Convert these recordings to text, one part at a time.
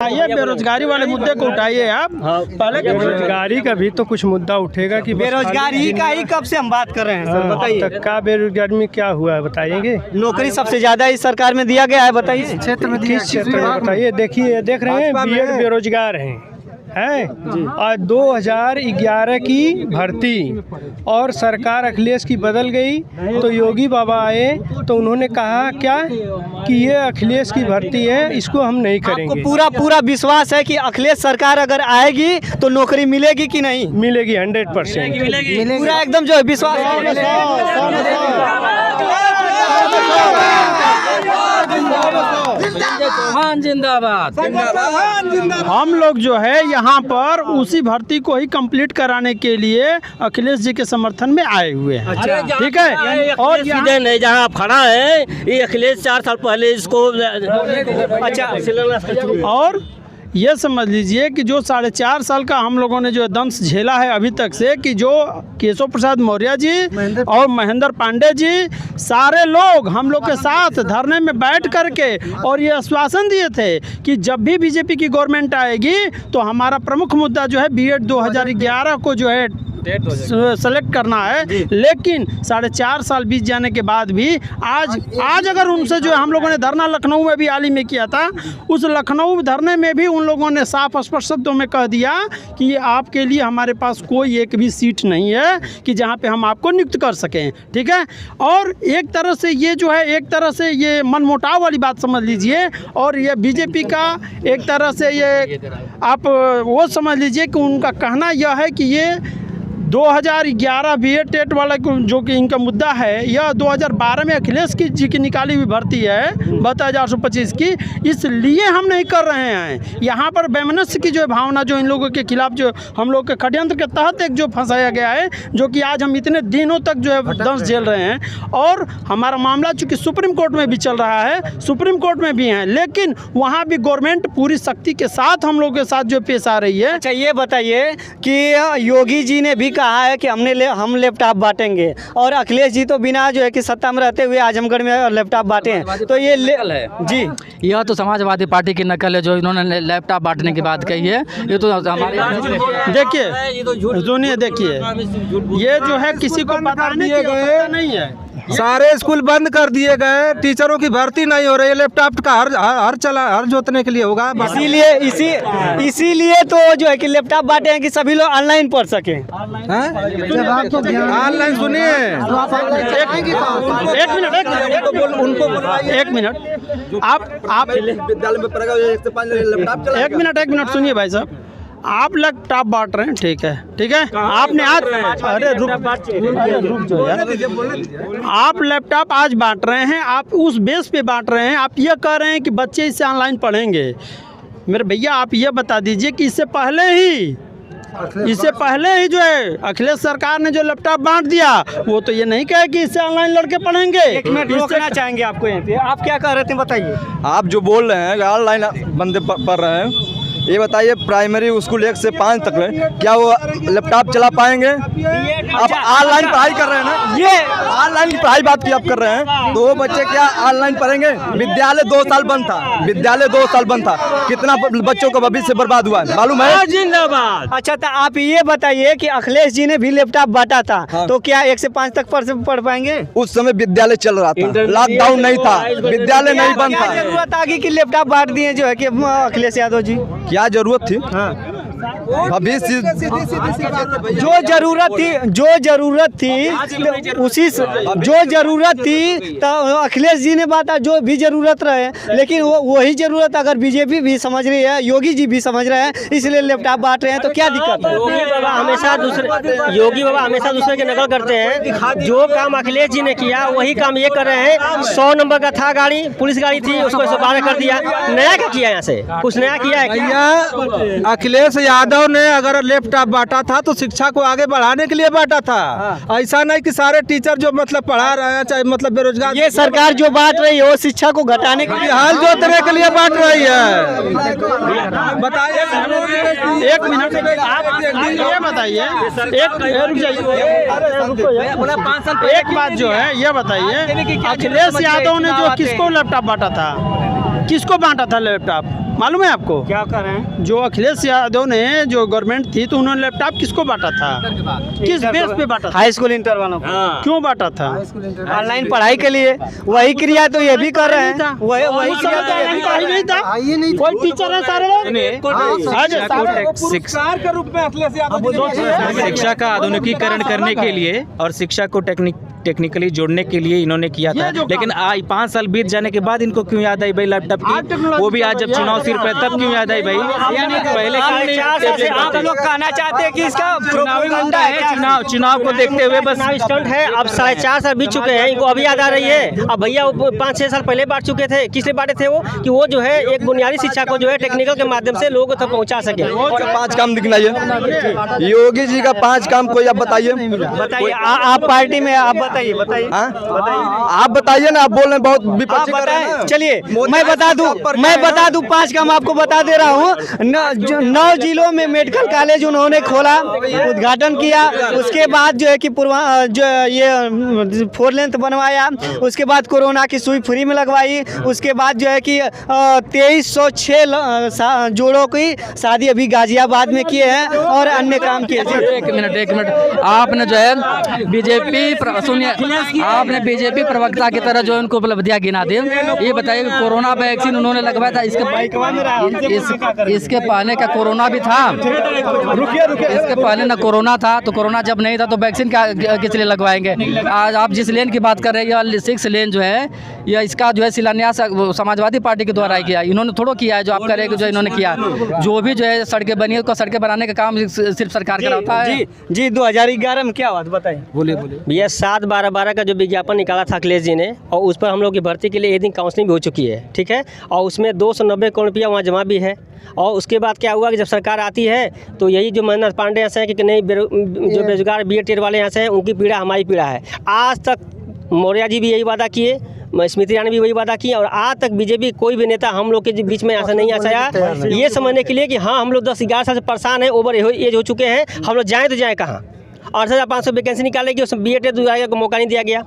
उठाइए, बेरोजगारी वाले मुद्दे को उठाइए आप। पहले बेरोजगारी का भी तो कुछ मुद्दा उठेगा कि बेरोजगारी का ही कब से हम बात कर रहे हैं सर, बताइए। तक का बेरोजगारी में क्या हुआ है बताइएंगे। नौकरी सबसे ज्यादा इस सरकार में दिया गया है, बताइए। किस क्षेत्र में बताइए। देखिए देख रहे हैं बीएड बेरोजगार हैं और 2011 की भर्ती और सरकार अखिलेश की बदल गई तो योगी बाबा आए तो उन्होंने कहा क्या कि ये अखिलेश की भर्ती है, इसको हम नहीं करेंगे। आपको पूरा विश्वास है कि अखिलेश सरकार अगर आएगी तो नौकरी मिलेगी कि नहीं? मिलेगी 100%। पूरा एकदम जो है विश्वास। जिंदाबाद। हम लोग जो है यहाँ पर उसी भर्ती को ही कंप्लीट कराने के लिए अखिलेश जी के समर्थन में आए हुए हैं। ठीक है। और सीधे नहीं, जहाँ आप खड़ा है ये अखिलेश 4 साल पहले इसको और ये समझ लीजिए कि जो 4.5 साल का हम लोगों ने जो दंश झेला है अभी तक से, कि जो केशव प्रसाद मौर्य जी और महेंद्र पांडे जी सारे लोग हम लोग के साथ धरने में बैठ करके और ये आश्वासन दिए थे कि जब भी बीजेपी की गवर्नमेंट आएगी तो हमारा प्रमुख मुद्दा जो है बीएड 2011 को जो है सेलेक्ट करना है। लेकिन 4.5 साल बीत जाने के बाद भी आज अगर उनसे जो है हम लोगों ने धरना लखनऊ में भी हाल ही में किया था, उस लखनऊ धरने में भी उन लोगों ने साफ स्पष्ट शब्दों में कह दिया कि आपके लिए हमारे पास कोई एक भी सीट नहीं है कि जहां पे हम आपको नियुक्त कर सकें। ठीक है। और एक तरह से ये जो है एक तरह से ये मनमुटाव वाली बात समझ लीजिए, और ये बीजेपी का एक तरह से ये आप वो समझ लीजिए कि उनका कहना यह है कि ये 2011 बीएड टेट वाला जो कि इनका मुद्दा है, यह 2012 में अखिलेश जी की निकाली हुई भर्ती है 72,825 की, इसलिए हम नहीं कर रहे हैं। यहाँ पर वैमनस्य की जो भावना जो इन लोगों के खिलाफ जो हम लोग के षड्यंत्र के तहत एक जो फंसाया गया है, जो कि आज हम इतने दिनों तक जो है दंश झेल रहे हैं। और हमारा मामला चूँकि सुप्रीम कोर्ट में भी चल रहा है, सुप्रीम कोर्ट में भी हैं, लेकिन वहाँ भी गवर्नमेंट पूरी शक्ति के साथ हम लोग के साथ जो पेश आ रही है। अच्छा ये बताइए कि योगी जी ने भी कहा है कि हम लैपटॉप बांटेंगे, और अखिलेश जी तो बिना जो है कि सत्ता में रहते हुए आजमगढ़ में लैपटॉप बांटे हैं, तो ये जी यह तो समाजवादी पार्टी की नकल है जो इन्होंने लैपटॉप बांटने की बात कही है। ये तो हमारे देखिए सुनिए, देखिए ये जो है किसी को बताने की आवश्यकता नहीं है। सारे स्कूल बंद कर दिए गए, टीचरों की भर्ती नहीं हो रही है, लैपटॉप का हर जोतने के लिए होगा। इसीलिए तो जो है कि लैपटॉप बांटे हैं कि सभी लोग ऑनलाइन पढ़ सके। ऑनलाइन सुनिए, एक मिनट आप विद्यालय में पढ़ेगा 1 से 5 लैपटॉप। एक मिनट सुनिए भाई साहब, आप लैपटॉप बांट रहे हैं, ठीक है। आपने आज अरे रुक जाओ यार, आप लैपटॉप आज बांट रहे हैं, आप उस बेस पे बांट रहे हैं, आप ये कह रहे हैं कि बच्चे इससे ऑनलाइन पढ़ेंगे। मेरे भैया आप ये बता दीजिए कि इससे पहले ही जो है अखिलेश सरकार ने जो लैपटॉप बांट दिया, वो तो ये नहीं कहे कि इससे ऑनलाइन लड़के पढ़ेंगे। एक मिनट रोकना चाहेंगे आपको यहाँ पे, आप क्या कह रहे थे बताइए। आप जो बोल रहे हैं ऑनलाइन बंदे पढ़ रहे हैं, ये बताइए प्राइमरी स्कूल 1 से 5 तक में क्या वो लैपटॉप चला पाएंगे? आप ऑनलाइन पढ़ाई कर रहे हैं ना, ये ऑनलाइन की पढ़ाई बात की आप कर रहे हैं, तो वो बच्चे क्या ऑनलाइन पढ़ेंगे? विद्यालय 2 साल बंद था, कितना बच्चों का भविष्य बर्बाद हुआ है मालूम है? जिंदाबाद। अच्छा तो आप ये बताइए कि अखिलेश जी ने भी लैपटॉप बांटा था, तो क्या 1 से 5 तक पढ़ पाएंगे? उस समय विद्यालय चल रहा था, लॉकडाउन नहीं था, विद्यालय नहीं बंद था। जरूरत आ गई कि लैपटॉप बांट दिए जो है कि अखिलेश यादव जी? क्या जरूरत थी? भविष्य जो जरूरत थी तो अखिलेश जी ने बांटा, जो भी जरूरत रहे, लेकिन वही जरूरत अगर बीजेपी भी समझ रही है, योगी जी भी समझ रहे हैं, इसलिए लैपटॉप बांट रहे हैं, तो क्या दिक्कत है? योगी बाबा हमेशा दूसरे के नकल करते हैं। जो काम अखिलेश जी ने किया वही काम ये कर रहे हैं। 100 नंबर का था गाड़ी, पुलिस गाड़ी थी, उसको 112 कर दिया। नया क्या किया? यहाँ से कुछ नया किया है क्या? अखिलेश यादव ने अगर लैपटॉप बांटा था तो शिक्षा को आगे बढ़ाने के लिए बांटा था। ऐसा नहीं कि सारे टीचर जो मतलब पढ़ा रहे हैं, चाहे मतलब बेरोजगार, ये सरकार जो बांट रही है वो शिक्षा को घटाने के लिए, हाल जोतने के लिए बांट रही है। बताइए, एक मिनट आप ये बताइए, एक बात जो है ये बताइए, अखिलेश यादव ने जो किसको लैपटॉप बांटा था, किसको बांटा था लैपटॉप? मालूम है आपको? क्या कर रहे हैं? जो अखिलेश यादव ने जो गवर्नमेंट थी तो उन्होंने लैपटॉप किसको बांटा था? किस बेस पे बांटा था? हाई स्कूल इंटर वालों को क्यों बांटा था? ऑनलाइन पढ़ाई के लिए। वही क्रिया तो ये भी कर रहे हैं। वही उस समय तो ऑनलाइन पढ़ाई नहीं था। कोई टीचर है सारे शिक्षा का आधुनिकीकरण करने के लिए और शिक्षा को टेक्निकली जोड़ने के लिए इन्होंने किया था, लेकिन 5 साल बीत जाने के बाद इनको क्यों याद आई भाई लैपटॉप की? वो भी आज जब चुनाव सिर पे तब क्यों याद आई भाई? पहले आप लोग कहना चाहते हैं कि इसका प्रोपेगेंडा है चुनाव को देखते हुए बस स्टंट है। अब 4.5 साल बीत चुके हैं, इनको अभी याद आ रही है। अब भैया 5-6 साल पहले बांट चुके थे। किस लिए बांटे थे वो? कि वो जो है एक बुनियादी शिक्षा को जो है टेक्निकल के माध्यम से लोगों तक पहुंचा सके। और 5 काम दिखलाइए योगी जी का। 5 काम कोई आप बताइए। बताइए, आप पार्टी में आप बताइए आप बताइए ना। आप बोल रहे हैं बहुत विपक्षी कर रहे हैं। चलिए मैं बता दूं 5 काम आपको बता दे रहा हूँ। 9 जिलों में मेडिकल कॉलेज उन्होंने खोला, उद्घाटन किया। उसके बाद जो है कि जो ये 4 लेंथ बनवाया। उसके बाद कोरोना की सुई फ्री में लगवाई। उसके बाद जो है कि 2306 जोड़ों की शादी अभी गाजियाबाद में किए हैं और अन्य काम किए। एक मिनट आपने जो है बीजेपी सुनिए, आपने बीजेपी प्रवक्ता की तरह जो उनको उपलब्धियां गिना दी। ये बताइए कि कोरोना वैक्सीन उन्होंने लगवाया था, इसके पहले का कोरोना भी था? इसके पहले ना कोरोना था, तो कोरोना जब नहीं था तो वैक्सीन किस लिए लगवाएंगे? आज आप जिस लेन की बात कर रहे हैं 6 लेन जो है, या इसका जो है शिलान्यास समाजवादी पार्टी के द्वारा किया। इन्होंने थोड़ा किया है जो आप कह रहे हैं जो इन्होंने किया। जो भी जो है सड़कें बनी है उसको सड़कें बनाने का काम सिर्फ सरकार का होता है। जी 2011 में क्या हुआ बताइए। बोलिए भैया 7/12/12 का जो विज्ञापन निकाला था अखिलेश जी ने, और उस पर हम लोग की भर्ती के लिए एक दिन काउंसलिंग भी हो चुकी है, ठीक है। और उसमें 290 करोड़ रुपया वहाँ जमा भी है। और उसके बाद क्या हुआ कि जब सरकार आती है तो यही जो महेंद्र पांडे यहाँ से हैं कि नहीं जो बेरोजगार BED टेट वाले यहाँ से हैं, उनकी पीड़ा हमारी पीड़ा है। आज तक मौर्य जी भी यही वादा किए, स्मृति ईरानी भी वही वादा की, और आज तक बीजेपी कोई भी नेता हम लोग के बीच में ऐसा नहीं आया ये समझने के लिए कि हाँ हम लोग 10-11 साल से परेशान हैं, ओवर एज हो चुके हैं, हम लोग जाएँ तो जाएँ कहाँ? 8,500 वैकेंसी निकालेगी, उसमें BED टेट का मौका नहीं दिया गया।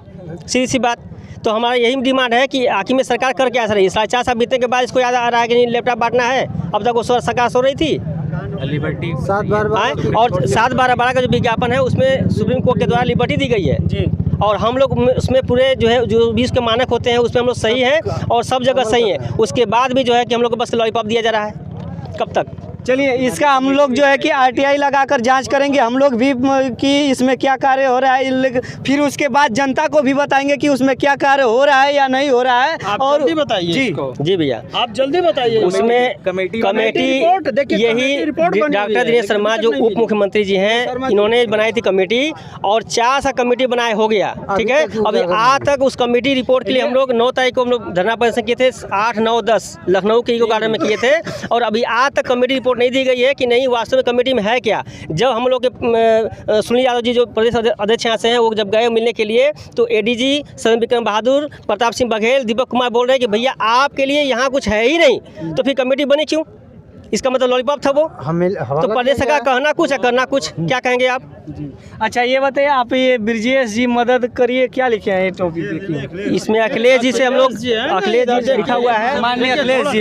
सीधी सी बात। तो हमारा यही डिमांड है कि आखिर में सरकार कर क्या रही है? 4.5 साल बीतने के बाद इसको याद आ रहा है कि नहीं लैपटॉप बांटना है। अब तक वो सरकार सो रही थी। 7/12/12 का जो विज्ञापन है उसमें सुप्रीम कोर्ट के द्वारा लिबर्टी दी गई है जी। और हम लोग उसमें पूरे जो है जो भी उसके मानक होते हैं उसमें हम लोग सही हैं और सब जगह सही है। उसके बाद भी जो है कि हम लोग को बस लॉलीपॉप दिया जा रहा है। कब तक? चलिए इसका हम लोग जो है कि RTI लगाकर जांच करेंगे हम लोग भी कि इसमें क्या कार्य हो रहा है। फिर उसके बाद जनता को भी बताएंगे कि उसमें क्या कार्य हो रहा है या नहीं हो रहा है। और जल्दी बताइए जी इसको। जी भैया आप जल्दी बताइए। उसमें कमेटी यही डॉक्टर दिनेश शर्मा जो उप मुख्यमंत्री जी हैं, इन्होंने बनाई थी कमेटी, और 4 सा कमेटी बनाए हो गया, ठीक है। अभी आज तक उस कमेटी रिपोर्ट के लिए हम लोग 9 तारीख को हम लोग धरना प्रदर्शन किए थे, 8, 9, 10 लखनऊ के ईको गार्डन में किए थे, और अभी आज तक कमेटी रिपोर्ट नहीं दी गई है कि नहीं वास्तव में कमेटी में है क्या। जब हम लोग के सुनील यादव जी जो प्रदेश अध्यक्ष यहाँ से हैं, वो जब गए मिलने के लिए तो ADG सविन विक्रम बहादुर, प्रताप सिंह बघेल, दीपक कुमार बोल रहे हैं कि भैया आपके लिए यहाँ कुछ है ही नहीं, तो फिर कमेटी बनी क्यों? इसका मतलब लॉलीपॉप था वो। तो प्रदेश सरकार कहना कुछ है करना कुछ, क्या कहेंगे आप? अच्छा ये बताइए आप, ये ब्रजेश जी मदद करिए क्या लिखे हैं ये टॉपिक देखिए। इसमें अखिलेश जी से हम लोग अखिलेश जी से लिखा हुआ है, माननीय अखिलेश जी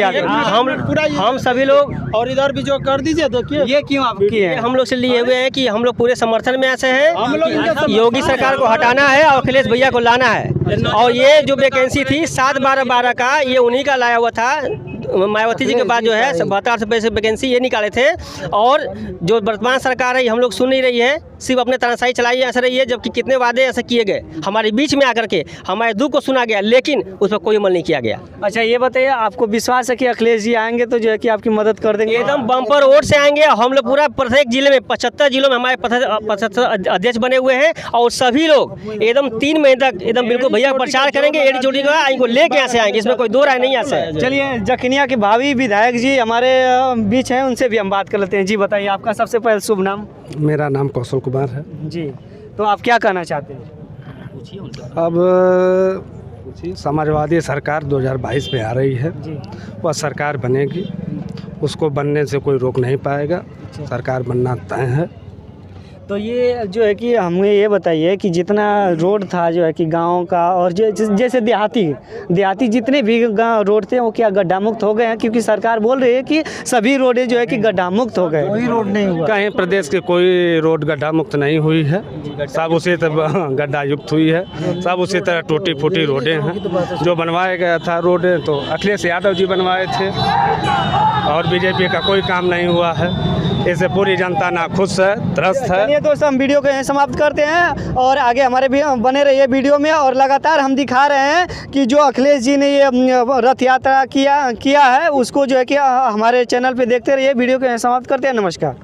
हम सभी लोग, और इधर भी जो कर दीजिए देखिए ये क्यों आप किए हैं? हम लोग से लिए हुए हैं कि हम लोग पूरे समर्थन में ऐसे हैं, योगी सरकार को हटाना है और अखिलेश भैया को लाना है। और ये जो वैकेंसी थी 7/12/12 का, ये उन्हीं का लाया हुआ था। मायावती जी के बाद जो है 72 पैसे वैकेंसी ये निकाले थे। और जो वर्तमान सरकार है हम लोग सुन नहीं रही है, सिर्फ अपने तानाशाही चलाई ऐसा रही है, जबकि कितने वादे ऐसे किए गए हमारे बीच में आकर के, हमारे दुख को सुना गया लेकिन उस पर कोई अमल नहीं किया गया। अच्छा ये बताइए आपको विश्वास है कि अखिलेश जी आएंगे तो जो है कि आपकी मदद कर देंगे? एकदम बम्पर वोट से आएंगे। हम लोग पूरा प्रत्येक जिले में 75 जिलों में हमारे 75 अध्यक्ष बने हुए हैं, और सभी लोग एकदम 3 महीने तक एकदम बिल्कुल भैया प्रचार करेंगे, एडी चोटी का इनको लेके यहाँ से आएंगे, इसमें कोई दो राय नहीं यहाँ से। चलिए जखनिया के भावी विधायक जी हमारे बीच हैं, उनसे भी हम बात कर लेते हैं। जी बताइए आपका सबसे पहले शुभ नाम? मेरा नाम कौशल कुमार है जी। तो आप क्या कहना चाहते हैं? अब समाजवादी सरकार 2022 में आ रही है जी। वह सरकार बनेगी, उसको बनने से कोई रोक नहीं पाएगा, सरकार बनना तय है। तो ये जो है कि हमें ये बताइए कि जितना रोड था जो है कि गांव का और जैसे देहाती जितने भी गांव रोड थे वो क्या गड्ढा मुक्त हो गए हैं? क्योंकि सरकार बोल रही है कि सभी रोडें जो है कि गड्ढा मुक्त हो गए। कोई रोड नहीं हुआ। कहीं प्रदेश के कोई रोड गड्ढा मुक्त नहीं हुई है, सब उसी तरह गड्ढा युक्त हुई है, सब उसी तरह टूटी फूटी रोडें हैं। जो बनवाया गया था रोडें तो अखिलेश यादव जी बनवाए थे और बीजेपी का कोई काम नहीं हुआ है। इससे पूरी जनता ना खुश है, त्रस्त है। चलिए दोस्तों, हम वीडियो को यहीं समाप्त करते हैं और आगे हमारे भी बने रहिए वीडियो में। और लगातार हम दिखा रहे हैं कि जो अखिलेश जी ने ये रथ यात्रा किया है उसको जो है कि हमारे चैनल पे देखते रहिए। वीडियो को यहीं समाप्त करते हैं। नमस्कार।